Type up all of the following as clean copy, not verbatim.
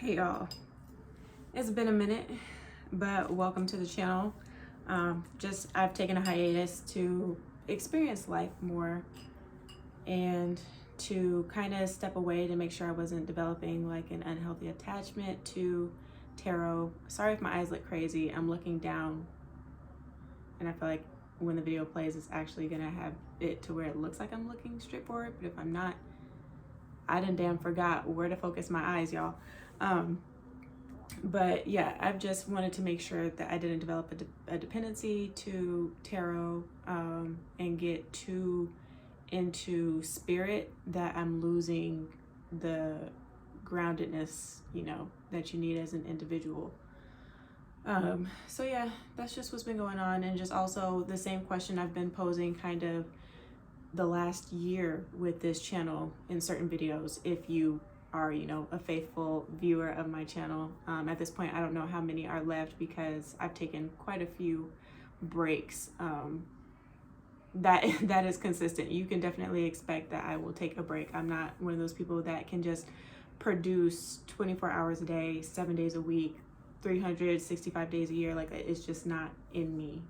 Hey y'all, it's been a minute, but welcome to the channel. I've taken a hiatus to experience life more and to kind of step away to make sure I wasn't developing like an unhealthy attachment to tarot. Sorry if my eyes look crazy. I'm looking down and I feel like when the video plays, it's actually gonna have it to where it looks like I'm looking straight forward, but if I'm not, I done damn forgot where to focus my eyes, y'all. But yeah, I've just wanted to make sure that I didn't develop a dependency to tarot and get too into spirit that I'm losing the groundedness, that you need as an individual. So yeah, that's just what's been going on. And just also the same question I've been posing kind of the last year with this channel in certain videos. If you are, a faithful viewer of my channel, at this point, I don't know how many are left because I've taken quite a few breaks. That is consistent. You can definitely expect that I will take a break. I'm not one of those people that can just produce 24 hours a day, 7 days a week, 365 days a year. Like, it's just not in me,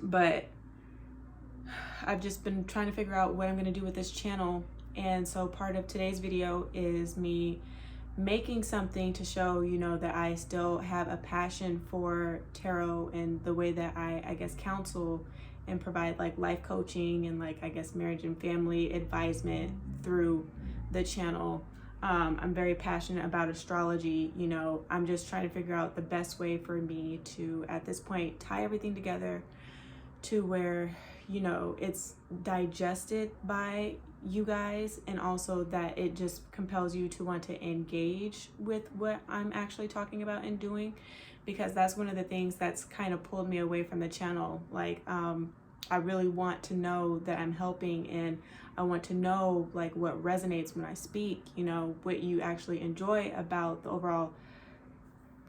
but I've just been trying to figure out what I'm going to do with this channel. And so part of today's video is me making something to show, that I still have a passion for tarot and the way that I guess counsel and provide like life coaching and like, I guess, marriage and family advisement through the channel. I'm very passionate about astrology. I'm just trying to figure out the best way for me to, at this point, tie everything together to where, it's digested by you guys, and also that it just compels you to want to engage with what I'm actually talking about and doing, because that's one of the things that's kind of pulled me away from the channel. Like, I really want to know that I'm helping, and I want to know like what resonates when I speak, what you actually enjoy about the overall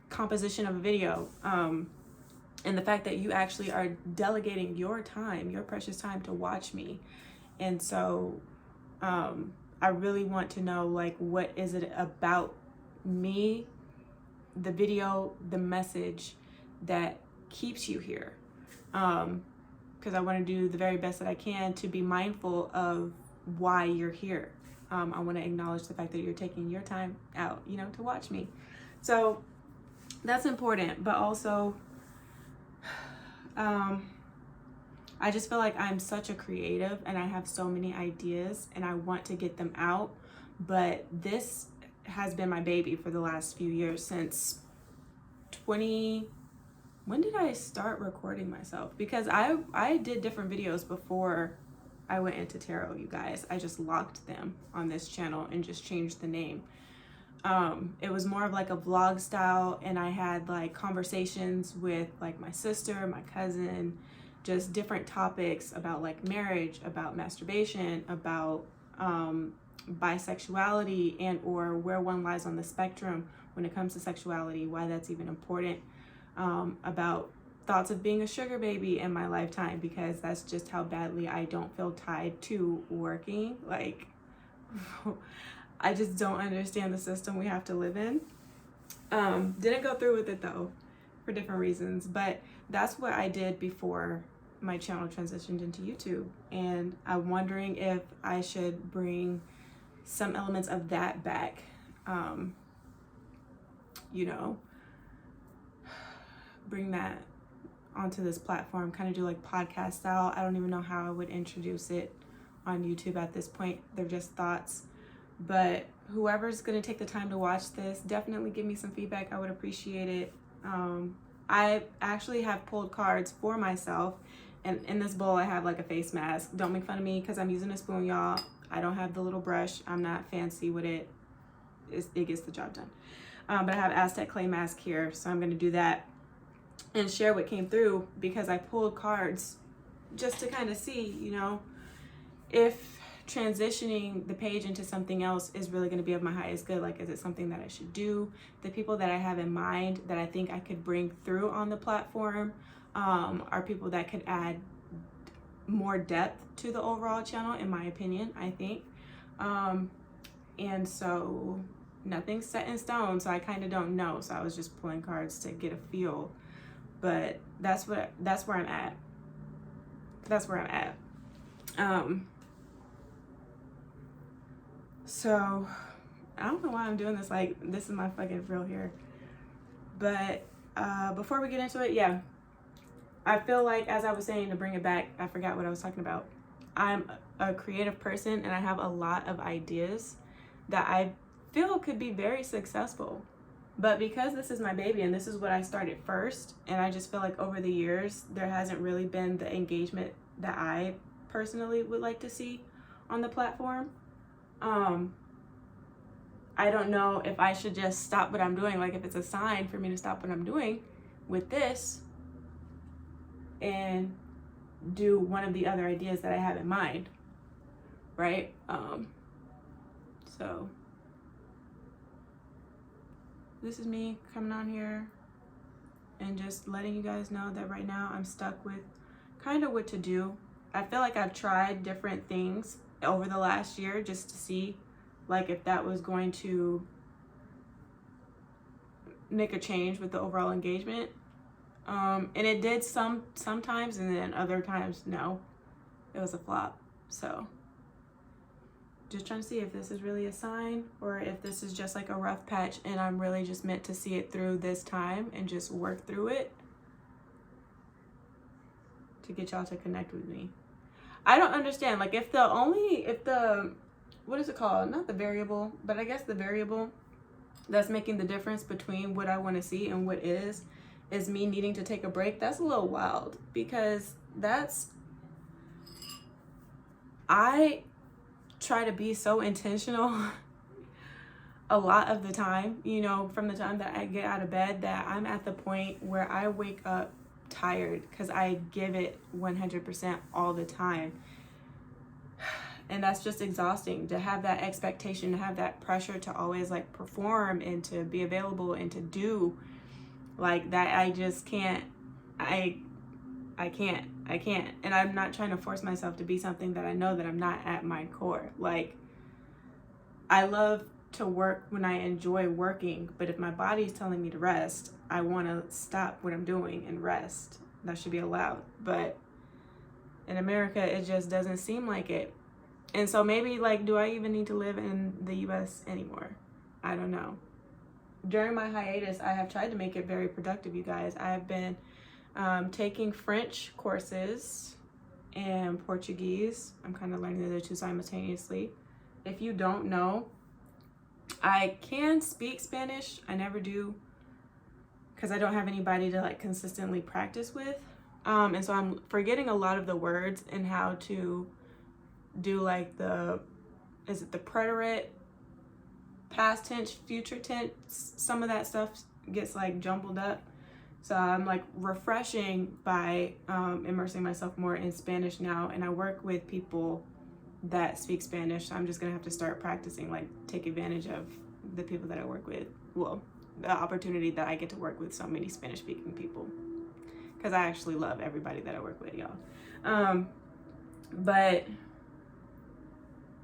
composition of a video. And the fact that you actually are delegating your time, your precious time, to watch me. And so I really want to know, like, what is it about me, the video, the message that keeps you here? Because I want to do the very best that I can to be mindful of why you're here. I want to acknowledge the fact that you're taking your time out, to watch me. So that's important, but also I just feel like I'm such a creative and I have so many ideas and I want to get them out, but this has been my baby for the last few years, since when did I start recording myself? Because I did different videos before I went into tarot, you guys. I just locked them on this channel and just changed the name. It was more of like a vlog style, and I had like conversations with like my sister, my cousin, just different topics about like marriage, about masturbation, about bisexuality, and or where one lies on the spectrum when it comes to sexuality, why that's even important, about thoughts of being a sugar baby in my lifetime, because that's just how badly I don't feel tied to working. Like, I just don't understand the system we have to live in. Didn't go through with it though, for different reasons, but that's what I did before my channel transitioned into YouTube. And I'm wondering if I should bring some elements of that back, bring that onto this platform, kind of do like podcast style. I don't even know how I would introduce it on YouTube at this point. They're just thoughts. But whoever's going to take the time to watch this, definitely give me some feedback. I would appreciate it. I actually have pulled cards for myself, and in this bowl I have like a face mask. Don't make fun of me because I'm using a spoon, y'all. I don't have the little brush. I'm not fancy with it. It gets the job done. But I have Aztec clay mask here, so I'm going to do that and share what came through, because I pulled cards just to kind of see, if transitioning the page into something else is really going to be of my highest good. Like, is it something that I should do? The people that I have in mind that I think I could bring through on the platform are people that could add more depth to the overall channel, in my opinion, I think. And so Nothing's set in stone, so I kind of don't know. So I was just pulling cards to get a feel. But that's where I'm at. That's where I'm at. So I don't know why I'm doing this. Like, this is my fucking real hair. But before we get into it, yeah, I feel like, as I was saying, to bring it back, I forgot what I was talking about. I'm a creative person and I have a lot of ideas that I feel could be very successful. But because this is my baby and this is what I started first, and I just feel like over the years, there hasn't really been the engagement that I personally would like to see on the platform. I don't know if I should just stop what I'm doing, like if it's a sign for me to stop what I'm doing with this and do one of the other ideas that I have in mind, right? So this is me coming on here and just letting you guys know that right now I'm stuck with kind of what to do. I feel like I've tried different things over the last year just to see like if that was going to make a change with the overall engagement. And it did sometimes, and then other times, no, it was a flop. So just trying to see if this is really a sign or if this is just like a rough patch and I'm really just meant to see it through this time and just work through it to get y'all to connect with me. I don't understand, like if the what is it called? Not the variable, but I guess the variable that's making the difference between what I want to see and what is me needing to take a break. That's a little wild because I try to be so intentional a lot of the time, you know, from the time that I get out of bed, that I'm at the point where I wake up tired because I give it 100% all the time. And that's just exhausting to have that expectation, to have that pressure to always like perform and to be available and to do like that. I just can't, I can't. And I'm not trying to force myself to be something that I know that I'm not at my core. Like, I love to work when I enjoy working, but if my body's telling me to rest, I want to stop what I'm doing and rest. That should be allowed. But in America, it just doesn't seem like it. And so maybe, like, do I even need to live in the US anymore? I don't know. During my hiatus, I have tried to make it very productive, you guys. I have been taking French courses and Portuguese. I'm kind of learning the other two simultaneously. If you don't know, I can speak Spanish. I never do because I don't have anybody to like consistently practice with. And so I'm forgetting a lot of the words and how to do like the preterite, past tense, future tense. Some of that stuff gets like jumbled up. So I'm like refreshing by immersing myself more in Spanish now. And I work with people that speak Spanish. So I'm just gonna have to start practicing, like take advantage of the people that I work with. Well, the opportunity that I get to work with so many Spanish speaking people. Because I actually love everybody that I work with, y'all. But,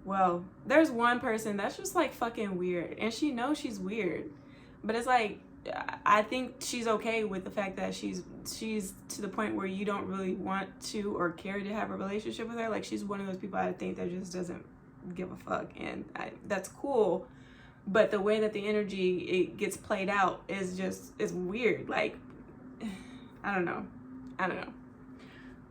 well, there's one person that's just like fucking weird. And she knows she's weird. But it's like, I think she's okay with the fact that she's to the point where you don't really want to or care to have a relationship with her. Like, she's one of those people I think that just doesn't give a fuck. And that's cool. But the way that the energy it gets played out is weird. Like, I don't know.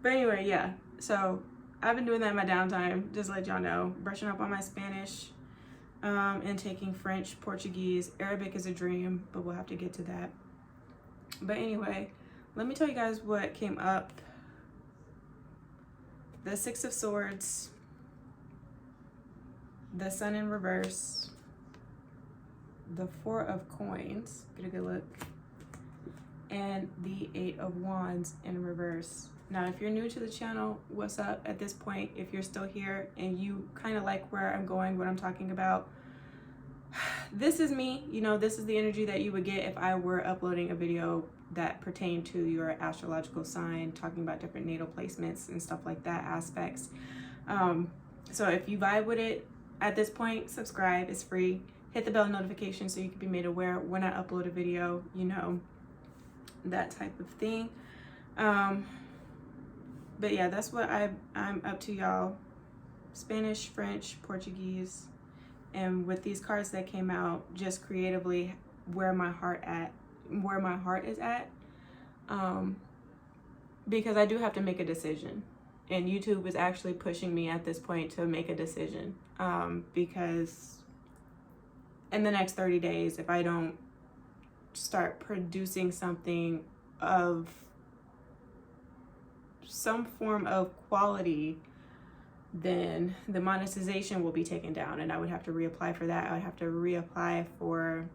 But anyway, yeah. So I've been doing that in my downtime, just to let y'all know. Brushing up on my Spanish and taking French, Portuguese. Arabic is a dream, but we'll have to get to that. But anyway, let me tell you guys what came up. The Six of Swords, the Sun in reverse, the Four of Coins, get a good look, and the Eight of Wands in reverse. Now, if you're new to the channel, what's up at this point? If you're still here and you kind of like where I'm going, what I'm talking about, this is me. You know, this is the energy that you would get if I were uploading a video that pertained to your astrological sign, talking about different natal placements and stuff like that, aspects. So if you vibe with it at this point, subscribe. It's free. hit the bell notification so you can be made aware when I upload a video, you know, that type of thing. But yeah, that's what I'm up to, y'all. Spanish, French, Portuguese, and with these cards that came out, just creatively where my heart is at, because I do have to make a decision, and YouTube is actually pushing me at this point to make a decision, because in the next 30 days, if I don't start producing something of some form of quality, then the monetization will be taken down, and I would have to reapply for that. I would have to reapply for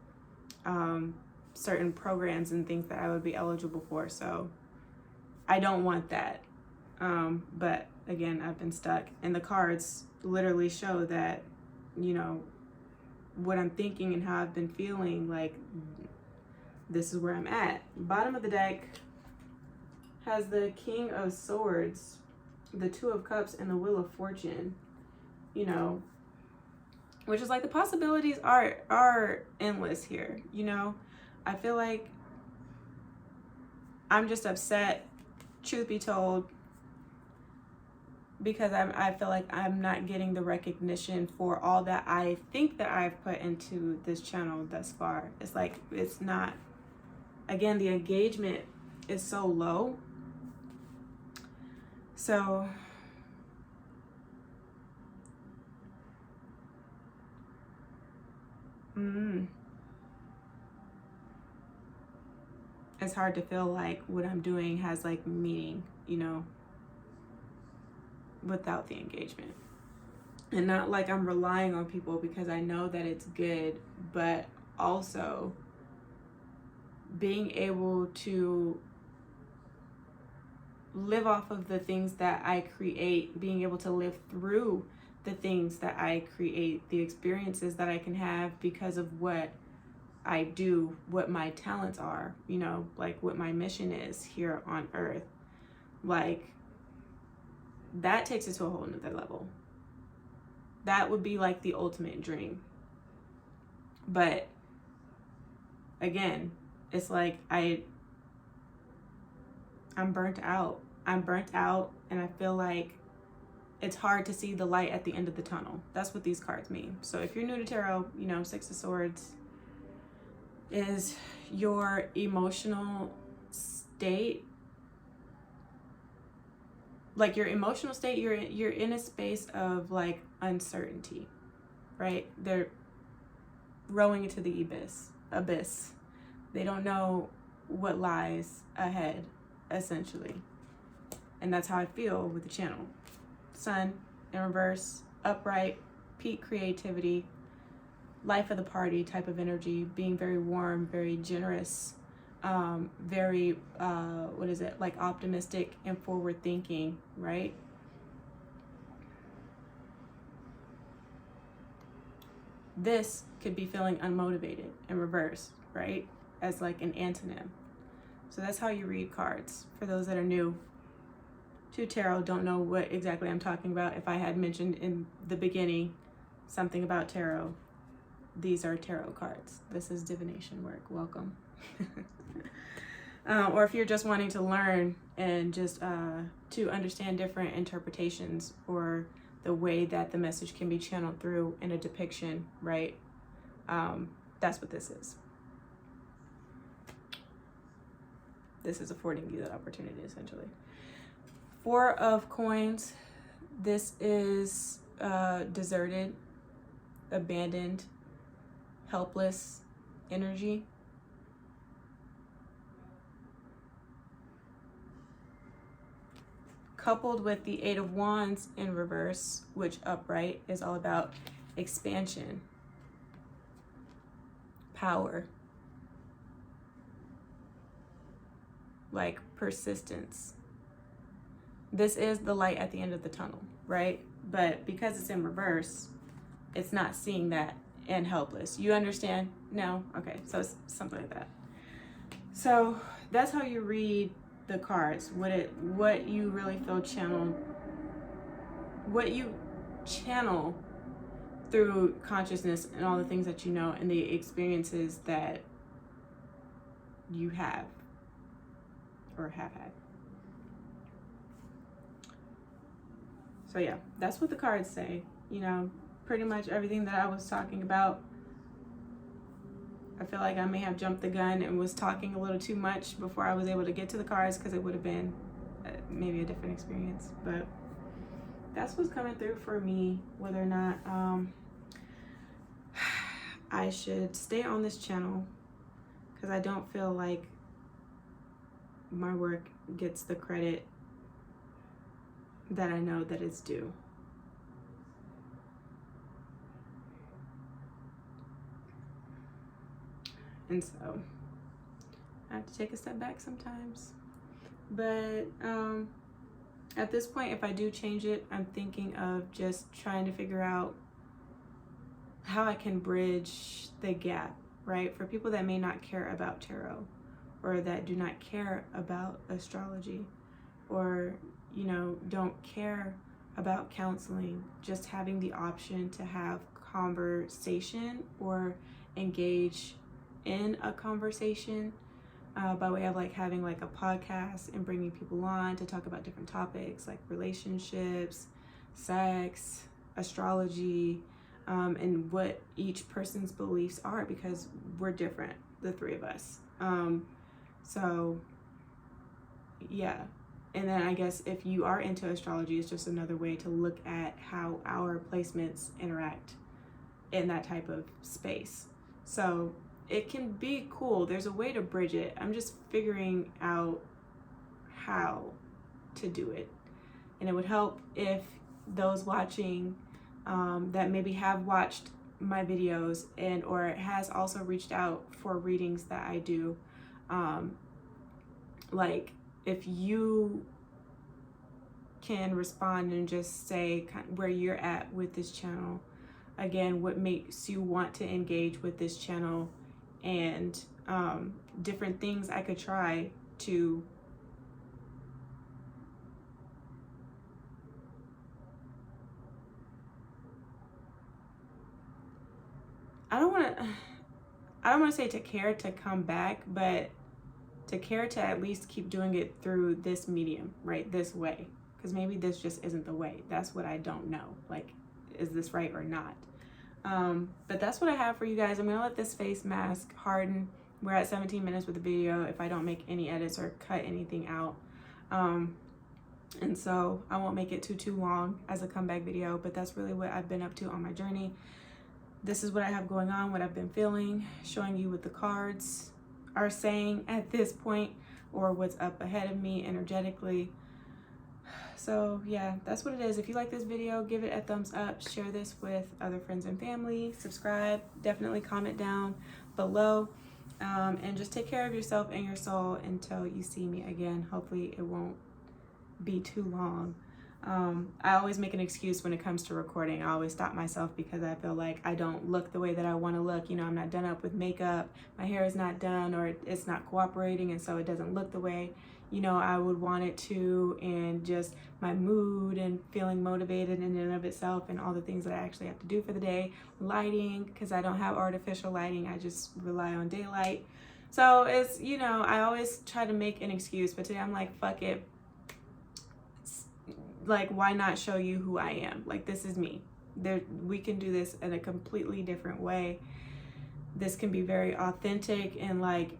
certain programs and things that I would be eligible for. So I don't want that. But again, I've been stuck, and the cards literally show that, you know, what I'm thinking and how I've been feeling, like this is where I'm at. Bottom of the deck has the King of Swords, the Two of Cups, and the Wheel of Fortune, you know, which is like the possibilities are endless here, you know. I feel like I'm just upset, truth be told, because I feel like I'm not getting the recognition for all that I think that I've put into this channel thus far. It's like, it's not, again, the engagement is so low. So it's hard to feel like what I'm doing has like meaning, you know, without the engagement. And not like I'm relying on people, because I know that it's good, but also being able to live off of the things that I create, being able to live through the things that I create, the experiences that I can have because of what I do, what my talents are, you know, like what my mission is here on earth. Like, that takes it to a whole nother level. That would be like the ultimate dream. But again, it's like I'm burnt out. I'm burnt out, and I feel like it's hard to see the light at the end of the tunnel. That's what these cards mean. So if you're new to tarot, you know, Six of Swords is your emotional state. Like your emotional state, you're in a space of like uncertainty, right? They're rowing into the abyss. They don't know what lies ahead, essentially. And that's how I feel with the channel. Sun in reverse, upright, peak creativity, life of the party type of energy, being very warm, very generous, very, like optimistic and forward thinking, right? This could be feeling unmotivated in reverse, right? As like an antonym. So that's how you read cards. For those that are new to tarot, don't know what exactly I'm talking about. If I had mentioned in the beginning something about tarot, these are tarot cards. This is divination work. Welcome. Or if you're just wanting to learn and just to understand different interpretations or the way that the message can be channeled through in a depiction, right? That's what this is. This is affording you that opportunity, essentially. Four of Coins. This is deserted, abandoned, helpless energy. Coupled with the Eight of Wands in reverse, which upright is all about expansion, power, like persistence. This is the light at the end of the tunnel, right? But because it's in reverse, it's not seeing that, and helpless. You understand? No? Okay, so it's something like that. So that's how you read the cards, what you really feel channeled, what you channel through consciousness and all the things that you know and the experiences that you have or have had. So yeah, that's what the cards say. You know, pretty much everything that I was talking about. I feel like I may have jumped the gun and was talking a little too much before I was able to get to the cards, because it would have been maybe a different experience. But that's what's coming through for me, whether or not I should stay on this channel, because I don't feel like my work gets the credit that I know that it's due. And so I have to take a step back sometimes. But at this point, if I do change it, I'm thinking of just trying to figure out how I can bridge the gap, right? For people that may not care about tarot, or that do not care about astrology, or, you know, don't care about counseling, just having the option to have conversation or engage in a conversation by way of like having like a podcast and bringing people on to talk about different topics like relationships, sex, astrology, and what each person's beliefs are, because we're different, the three of us. So yeah. And then I guess if you are into astrology, it's just another way to look at how our placements interact in that type of space. So it can be cool. There's a way to bridge it. I'm just figuring out how to do it. And it would help if those watching that maybe have watched my videos and or has also reached out for readings that I do, like if you can respond and just say where you're at with this channel, again, what makes you want to engage with this channel, and different things I could try to I don't want to say to care to come back, but to care to at least keep doing it through this medium, right? This way. Because maybe this just isn't the way. That's what I don't know. Like, is this right or not? But that's what I have for you guys. I'm going to let this face mask harden. We're at 17 minutes with the video if I don't make any edits or cut anything out. And so I won't make it too long as a comeback video, but that's really what I've been up to on my journey. This is what I have going on, what I've been feeling, showing you what the cards are saying at this point, or what's up ahead of me energetically. So yeah, that's what it is. If you like this video, give it a thumbs up, share this with other friends and family, subscribe, definitely comment down below, and just take care of yourself and your soul until you see me again. Hopefully it won't be too long. I always make an excuse when it comes to recording. I always stop myself because I feel like I don't look the way that I want to look. You know, I'm not done up with makeup, my hair is not done, or it's not cooperating, and so it doesn't look the way, you know, I would want it to, and just my mood and feeling motivated in and of itself, and all the things that I actually have to do for the day. Lighting, because I don't have artificial lighting, I just rely on daylight. So it's, you know, I always try to make an excuse, but today I'm like, fuck it. Like, why not show you who I am? Like, this is me. We can do this in a completely different way. This can be very authentic, and like,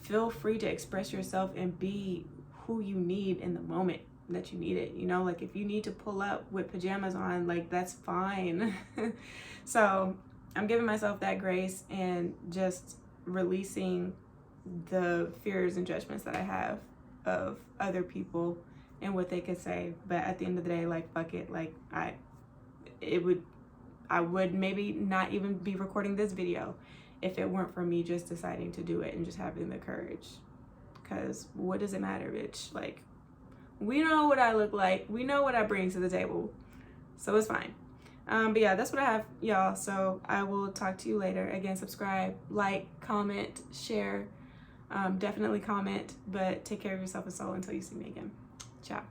feel free to express yourself and be who you need in the moment that you need it. You know, like if you need to pull up with pajamas on, like that's fine. So I'm giving myself that grace and just releasing the fears and judgments that I have of other people and what they could say. But at the end of the day, like, fuck it. Like I would maybe not even be recording this video if it weren't for me just deciding to do it and just having the courage. Because what does it matter, bitch? Like, we know what I look like. We know what I bring to the table. So it's fine. But yeah, that's what I have, y'all. So I will talk to you later. Again, subscribe, like, comment, share. Definitely comment. But take care of yourself and soul until you see me again. Ciao.